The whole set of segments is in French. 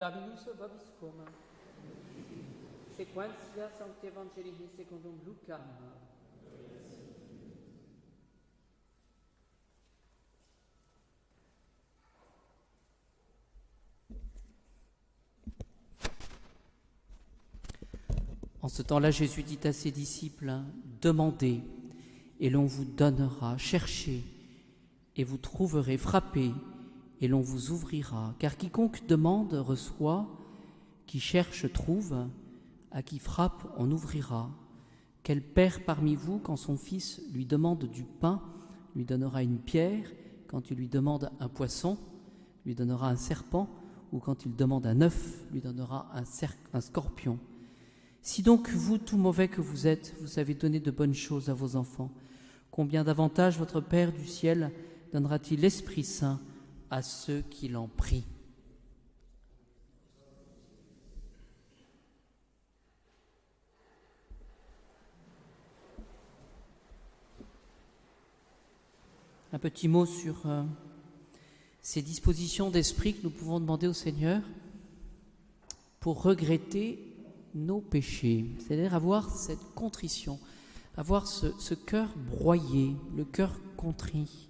Dominus vobiscum. Sequentia Sancti Evangelii secundum Lucam. En ce temps-là, Jésus dit à ses disciples, demandez et l'on vous donnera, cherchez et vous trouverez, frappez et l'on vous ouvrira. Car quiconque demande reçoit, qui cherche trouve, à qui frappe on ouvrira. Quel père parmi vous, quand son fils lui demande du pain, lui donnera une pierre, quand il lui demande un poisson, lui donnera un serpent, ou quand il demande un œuf, lui donnera un scorpion. Si donc vous, tout mauvais que vous êtes, vous savez donner de bonnes choses à vos enfants, combien davantage votre Père du ciel donnera-t-il l'Esprit Saint à ceux qui l'en prient. Un petit mot sur ces dispositions d'esprit que nous pouvons demander au Seigneur pour regretter nos péchés, c'est-à-dire avoir cette contrition, avoir ce cœur broyé, le cœur contrit.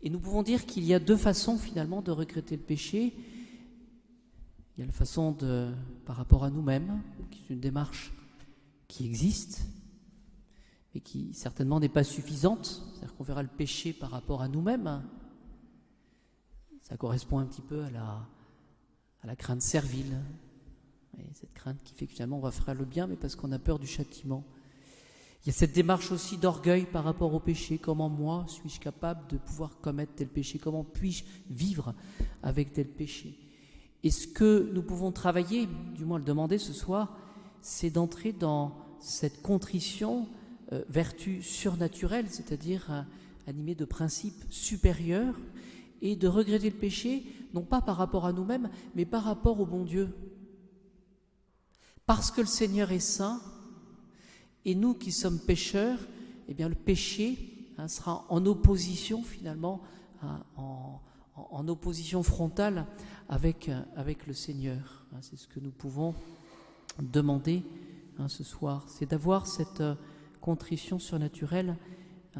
Et nous pouvons dire qu'il y a deux façons finalement de regretter le péché. Il y a la façon par rapport à nous-mêmes, qui est une démarche qui existe, mais qui certainement n'est pas suffisante. C'est-à-dire qu'on verra le péché par rapport à nous-mêmes. Ça correspond un petit peu à la crainte servile. Et cette crainte qui fait que finalement on va faire le bien, mais parce qu'on a peur du châtiment. Il y a cette démarche aussi d'orgueil par rapport au péché. Comment moi suis-je capable de pouvoir commettre tel péché? Comment puis-je vivre avec tel péché? Et ce que nous pouvons travailler, du moins le demander ce soir, c'est d'entrer dans cette contrition, vertu surnaturelle, c'est-à-dire animée de principes supérieurs, et de regretter le péché, non pas par rapport à nous-mêmes, mais par rapport au bon Dieu. Parce que le Seigneur est saint, et nous qui sommes pécheurs, eh bien le péché sera en opposition finalement, en opposition frontale avec le Seigneur. C'est ce que nous pouvons demander ce soir, c'est d'avoir cette contrition surnaturelle,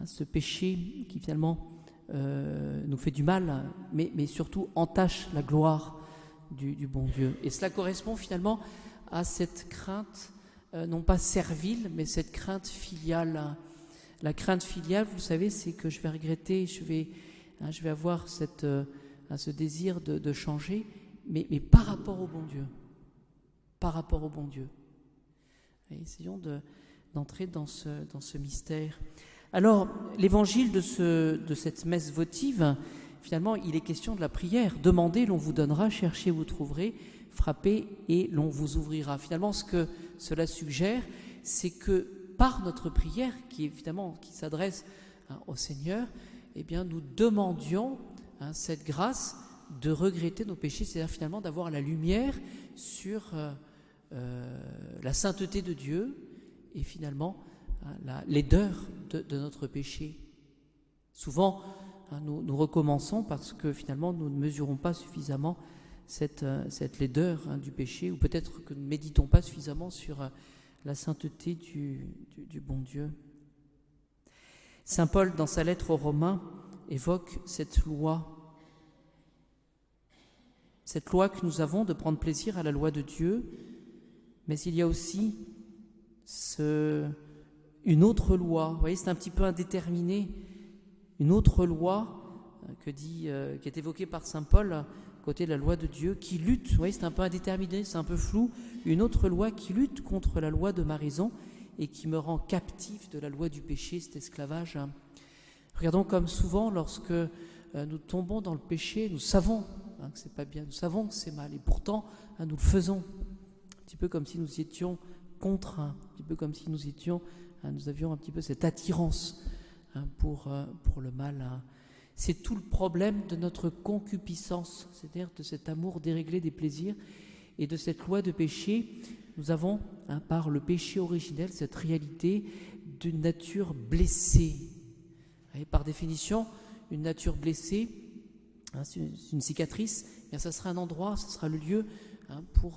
ce péché qui finalement nous fait du mal, mais surtout entache la gloire du bon Dieu. Et cela correspond finalement à cette crainte, non pas servile, mais cette crainte filiale. La crainte filiale, vous le savez, c'est que je vais regretter, je vais avoir ce désir de changer, mais par rapport au bon Dieu. Par rapport au bon Dieu. Et essayons d'entrer dans ce mystère. Alors, l'évangile de cette messe votive, finalement, il est question de la prière. Demandez, l'on vous donnera, cherchez, vous trouverez, frappez et l'on vous ouvrira. Finalement, ce que cela suggère, c'est que par notre prière, qui s'adresse au Seigneur, eh bien, nous demandions cette grâce de regretter nos péchés, c'est-à-dire finalement d'avoir la lumière sur la sainteté de Dieu et finalement laideur de notre péché. Souvent, nous recommençons parce que finalement nous ne mesurons pas suffisamment cette laideur du péché, ou peut-être que nous ne méditons pas suffisamment sur la sainteté du bon Dieu. Saint Paul, dans sa lettre aux Romains, évoque cette loi que nous avons de prendre plaisir à la loi de Dieu, mais il y a aussi une autre loi. Vous voyez, c'est un petit peu indéterminé. Une autre loi qui est évoquée par saint Paul, côté de la loi de Dieu, qui lutte, vous voyez, c'est un peu indéterminé, c'est un peu flou, une autre loi qui lutte contre la loi de ma raison et qui me rend captif de la loi du péché, cet esclavage. Regardons comme souvent, lorsque nous tombons dans le péché, nous savons que c'est pas bien, nous savons que c'est mal, et pourtant nous le faisons, un petit peu comme si nous étions contraints, un petit peu comme si nous avions un petit peu cette attirance pour le mal. C'est tout le problème de notre concupiscence, c'est-à-dire de cet amour déréglé des plaisirs et de cette loi de péché. Nous avons, par le péché originel, cette réalité d'une nature blessée. Et par définition, une nature blessée, c'est une cicatrice, ça sera un endroit, ce sera le lieu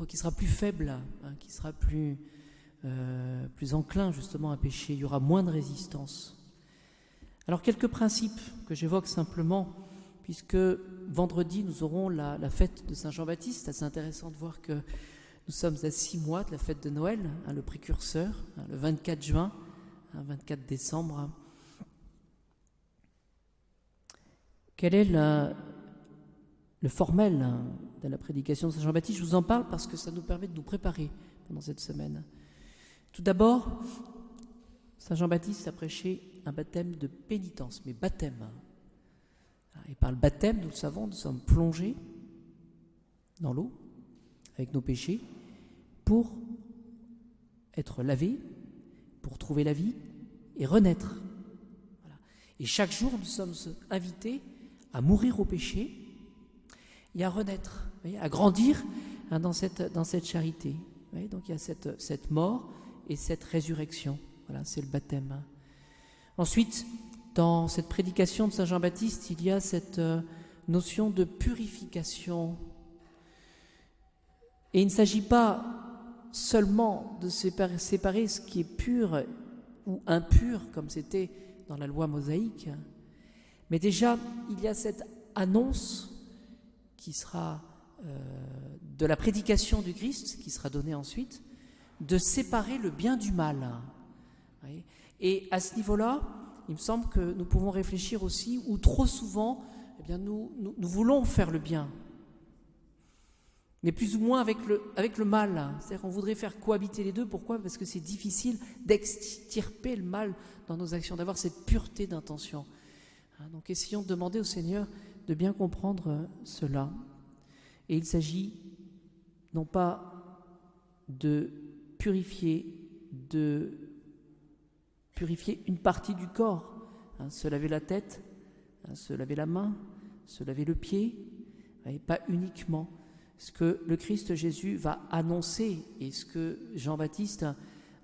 qui sera plus faible, qui sera plus enclin justement à pécher. Il y aura moins de résistance. Alors quelques principes que j'évoque simplement, puisque vendredi nous aurons la fête de Saint Jean-Baptiste. C'est intéressant de voir que nous sommes à 6 mois de la fête de Noël, le précurseur, le 24 juin, 24 décembre. Quel est le formel de la prédication de Saint Jean-Baptiste? Je vous en parle parce que ça nous permet de nous préparer pendant cette semaine. Tout d'abord, Saint Jean-Baptiste a prêché un baptême de pénitence, mais baptême. Et par le baptême, nous le savons, nous sommes plongés dans l'eau avec nos péchés pour être lavés, pour trouver la vie et renaître. Voilà. Et chaque jour, nous sommes invités à mourir au péché et à renaître, à grandir dans cette charité. Donc il y a cette mort et cette résurrection. Voilà, c'est le baptême. Ensuite, dans cette prédication de Saint Jean-Baptiste, il y a cette notion de purification. Et il ne s'agit pas seulement de séparer ce qui est pur ou impur, comme c'était dans la loi mosaïque, mais déjà, il y a cette annonce qui sera de la prédication du Christ, qui sera donnée ensuite, de séparer le bien du mal. Et à ce niveau-là, il me semble que nous pouvons réfléchir aussi où trop souvent, nous voulons faire le bien, mais plus ou moins avec le mal. C'est-à-dire qu'on voudrait faire cohabiter les deux. Pourquoi ? Parce que c'est difficile d'extirper le mal dans nos actions, d'avoir cette pureté d'intention. Donc essayons de demander au Seigneur de bien comprendre cela. Et il s'agit non pas de purifier une partie du corps, se laver la tête, se laver la main, se laver le pied, et pas uniquement. Ce que le Christ Jésus va annoncer et ce que Jean-Baptiste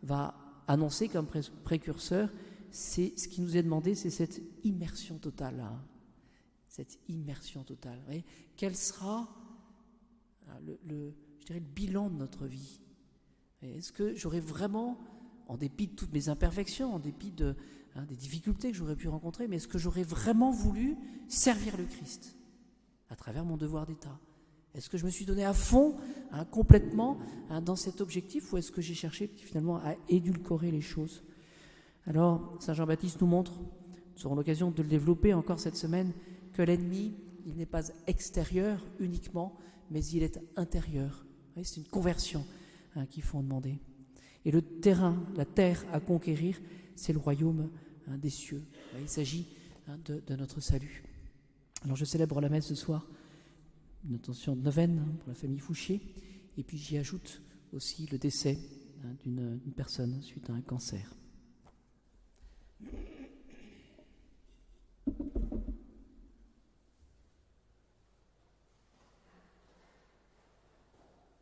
va annoncer comme précurseur, c'est ce qui nous est demandé, c'est cette immersion totale. Cette immersion totale. Quel sera le bilan de notre vie? Est-ce que j'aurais vraiment, en dépit de toutes mes imperfections, en dépit des difficultés que j'aurais pu rencontrer, mais est-ce que j'aurais vraiment voulu servir le Christ à travers mon devoir d'État? Est-ce que je me suis donné à fond, complètement, dans cet objectif, ou est-ce que j'ai cherché finalement à édulcorer les choses? Alors, Saint Jean-Baptiste nous montre, nous aurons l'occasion de le développer encore cette semaine, que l'ennemi, il n'est pas extérieur uniquement, mais il est intérieur. C'est une conversion qu'il faut en demander. Et le terrain, la terre à conquérir, c'est le royaume des cieux. Il s'agit de notre salut. Alors je célèbre la messe ce soir, une intention de neuvaine pour la famille Fouchier, et puis j'y ajoute aussi le décès d'une personne suite à un cancer.